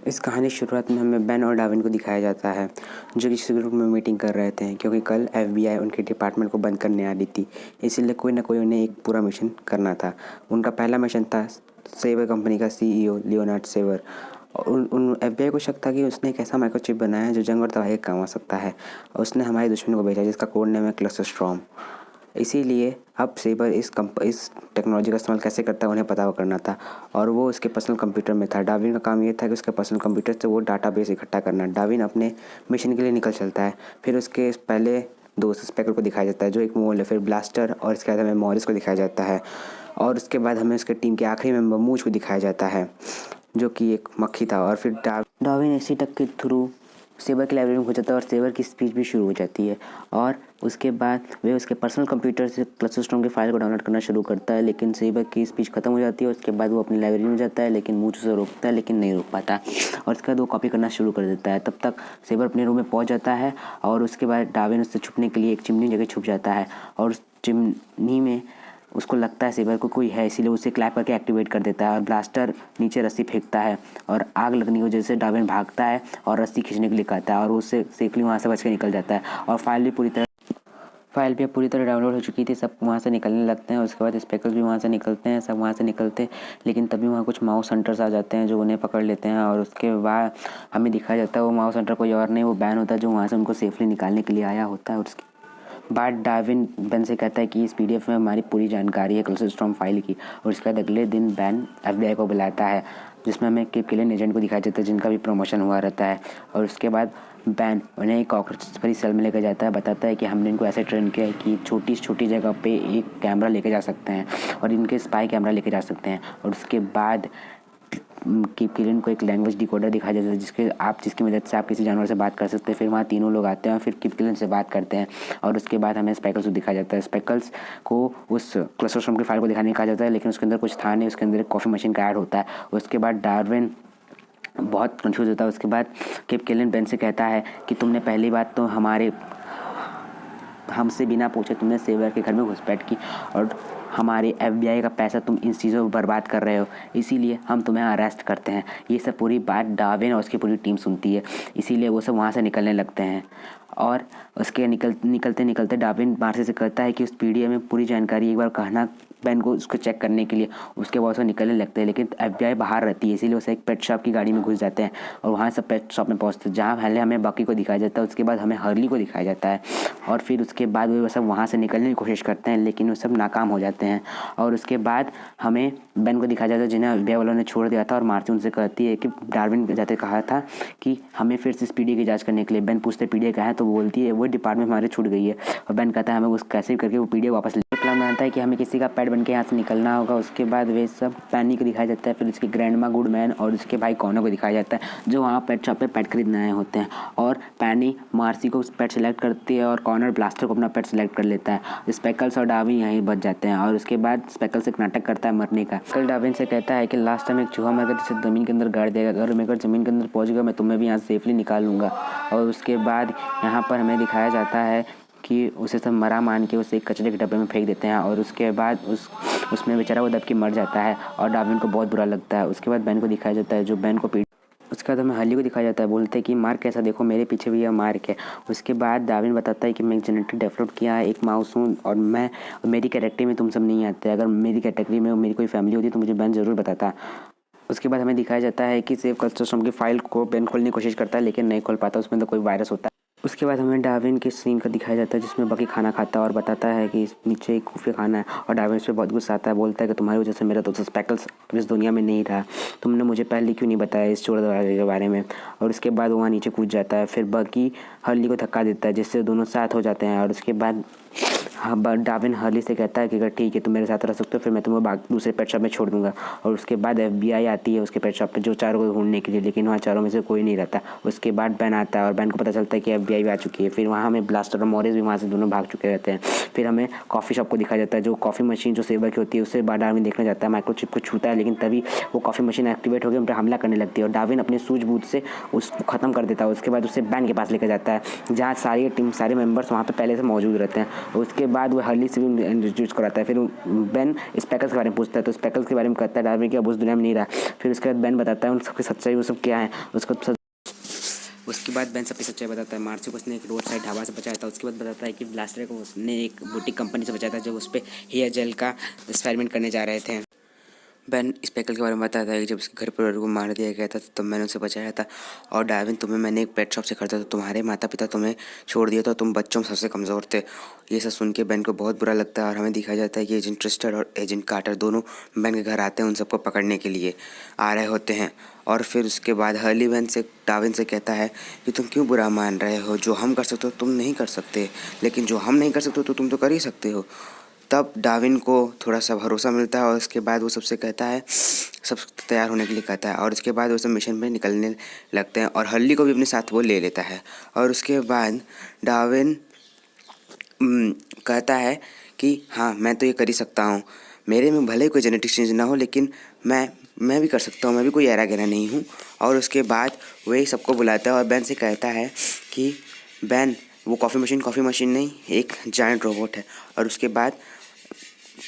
इस कहानी की शुरुआत में हमें बेन और डार्विन को दिखाया जाता है जो किसी ग्रुप में मीटिंग कर रहे थे क्योंकि कल एफबीआई उनके डिपार्टमेंट को बंद करने आ रही थी। इसीलिए कोई ना कोई उन्हें एक पूरा मिशन करना था। उनका पहला मिशन था सेवर कंपनी का सीईओ लियोनार्ड सेवर। उन एफबीआई को शक था कि उसने एक ऐसा माइक्रोचिप बनाया है जो जंग और तबाही का काम आ सकता है और उसने हमारे दुश्मन को भेजा जिसका कोड नेम है क्लस्टर स्टॉर्म। इसीलिए अब सेबर इस टेक्नोलॉजी का इस्तेमाल कैसे करता है उन्हें पता करना था और वो उसके पर्सनल कंप्यूटर में था। डार्विन का काम ये था कि उसके पर्सनल कंप्यूटर से वो डाटाबेस इकट्ठा करना। डार्विन अपने मिशन के लिए निकल चलता है। फिर उसके पहले दोस्त स्पेकल को दिखाया जाता है जो एक मोल है, फिर ब्लास्टर और इसके बाद हमें मॉरिस को दिखाया जाता है और उसके बाद हमें उसके टीम के आखिरी मेंबर मूच को दिखाया जाता है जो कि एक मक्खी था। और फिर डार्विन इसी तक के थ्रू सेवर की लाइब्रेरी में हो जाता है और सेवर की स्पीच भी शुरू हो जाती है और उसके बाद वे उसके पर्सनल कंप्यूटर से क्लस्टर स्टॉर्म की फाइल को डाउनलोड करना शुरू करता है। लेकिन सेवर की स्पीच खत्म हो जाती है। उसके बाद वो अपनी लाइब्रेरी में जाता है लेकिन मूच उसे रोकता है लेकिन नहीं रोक पाता और उसके बाद वो कॉपी करना शुरू कर देता है। तब तक सेवर अपने रूम में पहुंच जाता है और उसके बाद डार्विन उससे छुपने के लिए एक चिमनी जगह छुप जाता है और उस चिमनी में उसको लगता है सेवर को कोई है, इसीलिए उसे क्लैप करके एक्टिवेट कर देता है और ब्लास्टर नीचे रस्सी फेंकता है और आग लगने की वजह से डार्विन भागता है और रस्सी खींचने के लिए कहता है और उससे सेफली वहाँ से बच के निकल जाता है और फाइल भी पूरी तरह डाउनलोड हो चुकी थी। सब वहाँ से निकलने लगते हैं। उसके बाद स्पेकल्स भी वहाँ से निकलते हैं, सब वहाँ से निकलते लेकिन तभी वहाँ कुछ माउस हंटर्स आ जाते हैं जो उन्हें पकड़ लेते हैं और उसके बाद हमें दिखाया जाता है वो माउस हंटर कोई और नहीं, वो बैन होता है जो वहाँ से उनको सेफली निकालने के लिए आया होता है। और उसके बाद डार्विन बेन से कहता है कि इस पीडीएफ में हमारी पूरी जानकारी है क्लस्टर स्टॉर्म फाइल की और उसके बाद अगले दिन बैन एफबीआई को बुलाता है जिसमें हमें किप किलिन एजेंट को दिखाया जाता है जिनका भी प्रमोशन हुआ रहता है। और उसके बाद बैन उन्हें एक कॉकरोच भरी सेल में लेकर जाता है, बताता है कि हमने इनको ऐसे ट्रेन किया है कि छोटी छोटी जगह पे एक कैमरा लेके जा सकते हैं और इनके स्पाई कैमरा लेके जा सकते हैं। और उसके बाद किप किलिन को एक लैंग्वेज डिकोडर दिखाया जाता है जिसकी मदद से आप किसी जानवर से बात कर सकते हैं। फिर वहाँ तीनों लोग आते हैं और फिर किप किलिन से बात करते हैं और उसके बाद हमें स्पेकल्स को दिखाया जाता है। स्पेकल्स को उस क्लस्टर स्टॉर्म की फाइल को दिखाने कहा जाता है लेकिन उसके अंदर कुछ था नहीं, उसके अंदर एक कॉफ़ी मशीन का ऐड होता है। उसके बाद डार्विन बहुत कंफ्यूज होता है। उसके बाद किप किलिन बेन से कहता है कि तुमने पहली बात तो हमसे बिना पूछे तुमने सेवर के घर में घुसपैठ की और हमारे एफबीआई का पैसा तुम इन चीज़ों पर बर्बाद कर रहे हो, इसीलिए हम तुम्हें अरेस्ट करते हैं। ये सब पूरी बात डार्विन और उसकी पूरी टीम सुनती है, इसीलिए वो सब वहाँ से निकलने लगते हैं। और उसके निकलते डार्विन मार्सी से कहता है कि उस पीडीएफ में पूरी जानकारी एक बार कहना बैन को उसको चेक करने के लिए। उसके बाद वो निकलने लगते हैं लेकिन एफबीआई बाहर रहती है, इसीलिए उसे एक पेट शॉप की गाड़ी में घुस जाते हैं और वहाँ से पेट शॉप में पहुँचते हैं जहाँ पहले हमें बकी को दिखाया जाता है, उसके बाद हमें हर्ली को दिखाया जाता है और फिर उसके बाद वो सब वहाँ से निकलने की कोशिश करते हैं लेकिन वो सब नाकाम हो जाते हैं। और उसके बाद हमें बैन को दिखाया जाता है जिन्हें एफबीआई वालों ने छोड़ दिया था और मार्सी उनसे कहती है कि डार्विन जाते कहा था कि हमें फिर से इस पीडीए की जाँच करने के लिए। बैन पूछते पीडीए कहाँ है तो वो बोलती है वो डिपार्टमेंट हमारे छूट गई है और बैन कहता है हमें उस कैसे करके वो पीडीए वापस प्लान बनाता है कि हमें किसी का पेट बन के यहाँ से निकलना होगा। उसके बाद वे सब पैनी को दिखाया जाता है, फिर उसकी ग्रैंडमा गुडमैन और उसके भाई कॉर्नर को दिखाया जाता है जो वहाँ पेट शॉप पे पेट खरीदने आए होते हैं। और पैनी मार्सी को पेट सेलेक्ट करती है और कॉर्नर ब्लास्टर को अपना पेट सेलेक्ट कर लेता है। स्पेकल्स और डार्विन यहीं बच जाते हैं और उसके बाद स्पेकल्स एक नाटक करता है मरने का। कल डार्विन से कहता है कि लास्ट टाइम एक चूहा मर गया जिसे ज़मीन के अंदर गाड़ देगा, अगर मैं ज़मीन के अंदर पहुँच गया मैं तुम्हें भी यहाँ सेफली निकाल लूँगा। और उसके बाद यहाँ पर हमें दिखाया जाता है कि उसे सब मरा मान के उसे एक कचरे के डब्बे में फेंक देते हैं और उसके बाद उसमें बेचारा वो दब के मर जाता है और डार्विन को बहुत बुरा लगता है। उसके बाद बैन को दिखाया जाता है जो बैन को उसके बाद हमें हर्ली को दिखाया जाता है, बोलते हैं कि मार्क ऐसा देखो मेरे पीछे भी यह मार्क है। उसके बाद डार्विन बताता है कि मैं एक जेनेटिक डेवलप किया है, एक माउस हूँ और मेरी कैटेगरी में तुम सब नहीं आते, अगर मेरी कैटेगरी में मेरी कोई फैमिली होती तो मुझे बैन ज़रूर बताता। उसके बाद हमें दिखाया जाता है कि सेव क्लस्टर स्टॉर्म की फाइल को बैन खोलने की कोशिश करता है लेकिन नहीं खोल पाता, उसमें तो कोई वायरस होता है। उसके बाद हमें डार्विन की सीन का दिखाया जाता है जिसमें बकी खाना खाता है और बताता है कि इस नीचे एक खुफिया खाना है और डार्विन इस पर बहुत गुस्सा आता है, बोलता है कि तुम्हारी वजह से मेरा दोस्त स्पेकल्स इस दुनिया में नहीं रहा, तुमने मुझे पहले क्यों नहीं बताया इस चोर दरवाजे के बारे में। और उसके बाद वहाँ नीचे कूद जाता है, फिर बकी हर्ली को धक्का देता है जिससे दोनों साथ हो जाते हैं। और उसके बाद डार्विन हर्ली से कहता है कि अगर ठीक है तुम मेरे साथ रह सकते हो फिर मैं तुम्हें दूसरे पेट शॉप में छोड़ दूंगा। और उसके बाद एफबीआई आती है उसके पेट शॉप पे जो चारों को ढूंढने के लिए, लेकिन वहाँ चारों में से कोई नहीं रहता। उसके बाद बैन आता है और बैन को पता चलता है कि एफबीआई भी आ चुकी है। फिर वहाँ हमें ब्लास्टर और मॉरिस भी वहाँ से दोनों भाग चुके रहते हैं। फिर हमें कॉफ़ी शॉप को दिखाया जाता है जो कॉफ़ी मशीन जो सेवर की होती है उससे डार्विन देखने जाता है, माइक्रोचिप को छूता है लेकिन तभी वो कॉफ़ी मशीन एक्टिवेट होकर उन पर हमला करने लगती है और डार्विन अपने सूझबूझ से उसको ख़त्म कर देता है। उसके बाद उसे बैन के पास लेकर जाता है जहाँ सारी टीम सारे मेंबर्स वहाँ पर पहले से मौजूद रहते हैं। उसके बाद वो हर्ली से भी इंट्रोड्यूस कराता है। फिर बेन स्पेकल्स के बारे में पूछता है, तो स्पेकल्स के बारे में कहता है डार्विन कि अब उस दुनिया में नहीं रहा। फिर उसके बाद बेन बताता है उन सबकी सच्चाई वो सब क्या है। उसके बाद बेन सबकी सच्चाई बताता है। मार्सी को उसने एक रोड साइड ढाबा से बचाया था। उसके बाद बताता है कि ब्लास्टर को उसने एक बुटीक कंपनी से बचाया था जो उस पर हेयर जेल का एक्सपेरिमेंट करने जा रहे थे। बेन स्पेकल के बारे में बताता है कि जब उसके घर परिवार को मार दिया गया था तो तब मैंने उसे बचाया था। और डार्विन, तुम्हें मैंने एक पेट शॉप से खरीदा था, तुम्हारे माता पिता तुम्हें छोड़ दिया था, तुम बच्चों में सबसे कमज़ोर थे। ये सब सुन के बेन को बहुत बुरा लगता है और हमें दिखाया जाता है कि एजेंट ट्रिस्टर और एजेंट कार्टर दोनों बेन के घर आते हैं उन सबको पकड़ने के लिए आ रहे होते हैं। और फिर उसके बाद हर्ली बेन से डार्विन से कहता है कि तुम क्यों बुरा मान रहे हो, जो हम कर सकते हो तुम नहीं कर सकते, लेकिन जो हम नहीं कर सकते तो तुम तो कर ही सकते हो। तब डार्विन को थोड़ा सा भरोसा मिलता है और उसके बाद वो सबसे कहता है, सब तैयार होने के लिए कहता है। और उसके बाद वो सब मिशन पे निकलने लगते हैं और हर्ली को भी अपने साथ वो ले लेता है। और उसके बाद डार्विन कहता है कि हाँ मैं तो ये कर ही सकता हूँ, मेरे में भले ही कोई जेनेटिक चेंज ना हो लेकिन मैं भी कर सकता हूँ, मैं भी कोई ऐरा गैरा नहीं हूँ। और उसके बाद वही सबको बुलाता है और बेन से कहता है कि बेन वो कॉफ़ी मशीन नहीं, एक जायंट रोबोट है। और उसके बाद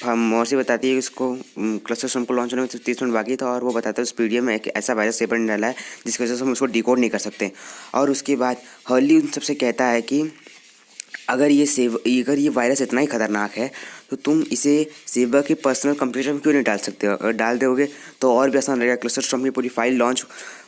मॉर्सी बताती है कि उसको क्लस्टर स्टॉर्म को लॉन्च होने में 30 मिनट बाकी था और वो बताता है उस पीडीएम में एक ऐसा वायरस सेपर ने डाला है जिसकी वजह से हम उसको डिकोड नहीं कर सकते। और उसके बाद हर्ली उन सबसे कहता है कि अगर ये वायरस इतना ही खतरनाक है तो तुम इसे सेबा के पर्सनल कंप्यूटर में क्यों नहीं डाल सकते हो। अगर डाल दोगे तो और भी आसान रहेगा, क्लस्टर स्टॉर्म की पूरी फाइल लॉन्च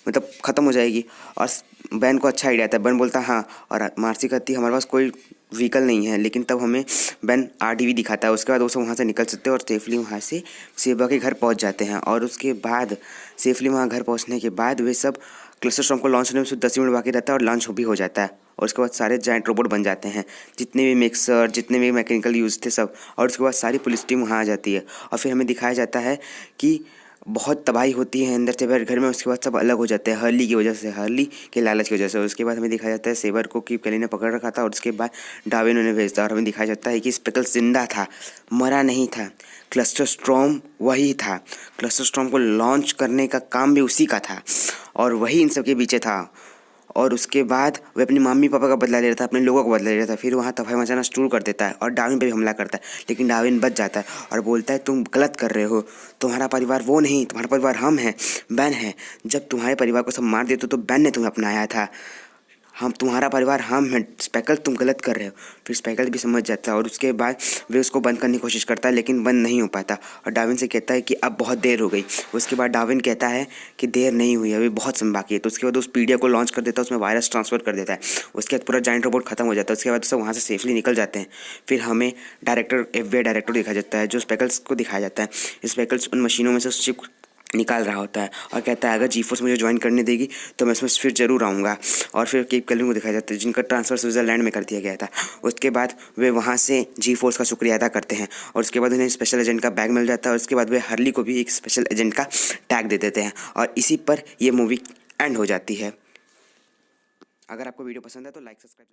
मतलब ख़त्म हो जाएगी। और बैन को अच्छा आइडिया आता है। बैन बोलता है हाँ, और मार्सी कहती है हमारे पास कोई व्हीकल नहीं है, लेकिन तब हमें बैन आरटीवी दिखाता है। उसके बाद वो सब वहाँ से निकल सकते हैं और सेफली वहाँ से सेबा के घर पहुँच जाते हैं। और उसके बाद सेफली वहाँ घर पहुँचने के बाद वे सब क्लस्टर स्टॉर्म को लॉन्च होने में सिर्फ 10 मिनट बाकी रहता है और लॉन्च भी हो जाता है। और उसके बाद सारे जायंट रोबोट बन जाते हैं, जितने भी मिक्सर जितने भी मैकेनिकल यूज़ थे सब। और उसके बाद सारी पुलिस टीम वहाँ आ जाती है और फिर हमें दिखाया जाता है कि बहुत तबाही होती है अंदर सेबर घर में। उसके बाद सब अलग हो जाते हैं हर्ली की वजह से, हर्ली के लालच की वजह से। उसके बाद हमें दिखाया जाता है सेबर को कि केली ने पकड़ रखा था और उसके बाद डार्विन उन्हें भेजता है और हमें दिखाया जाता है कि स्पेकल्स जिंदा था, मरा नहीं था। क्लस्टर स्टॉर्म वही था, क्लस्टर स्टॉर्म को लॉन्च करने का काम भी उसी का था और वही इन सब के पीछे था। और उसके बाद वह अपनी मम्मी पापा का बदला ले रहा था, अपने लोगों का बदला ले रहा था। फिर वहाँ तबाही मचाना शुरू कर देता है और डार्विन पे भी हमला करता है, लेकिन डार्विन बच जाता है और बोलता है तुम गलत कर रहे हो, तुम्हारा परिवार वो नहीं, तुम्हारा परिवार हम हैं, बैन है। जब तुम्हारे परिवार को सब मार देते तो बैन ने तुम्हें अपनाया था, हम तुम्हारा परिवार हम हैं, स्पेकल तुम गलत कर रहे हो। फिर स्पेकल भी समझ जाता है और उसके बाद वे उसको बंद करने की कोशिश करता है लेकिन बंद नहीं हो पाता और डार्विन से कहता है कि अब बहुत देर हो गई। उसके बाद डार्विन कहता है कि देर नहीं हुई, अभी बहुत समय बाकी है। तो उसके बाद उस पीडीएफ को लॉन्च कर देता है, उसमें वायरस ट्रांसफर कर देता है। उसके बाद पूरा जायंट रोबोट खत्म हो जाता है। उसके बाद सब वहाँ से सेफली निकल जाते हैं। फिर हमें FBI डायरेक्टर दिखाया जाता है जो स्पेकल्स को दिखाया जाता है। स्पेकल्स उन मशीनों में से उस चिप निकाल रहा होता है और कहता है अगर जीफोर्स मुझे ज्वाइन करने देगी तो मैं इसमें फिर ज़रूर आऊँगा। और फिर कीप कलिंग को दिखाया जाता है जिनका ट्रांसफ़र स्विट्ज़रलैंड में कर दिया गया था। उसके बाद वे वहाँ से जीफोर्स का शुक्रिया अदा करते हैं और उसके बाद उन्हें स्पेशल एजेंट का बैग मिल जाता है। और उसके बाद वे हर्ली को भी एक स्पेशल एजेंट का टैग दे देते हैं और इसी पर यह मूवी एंड हो जाती है। अगर आपको वीडियो पसंद है तो लाइक सब्सक्राइब।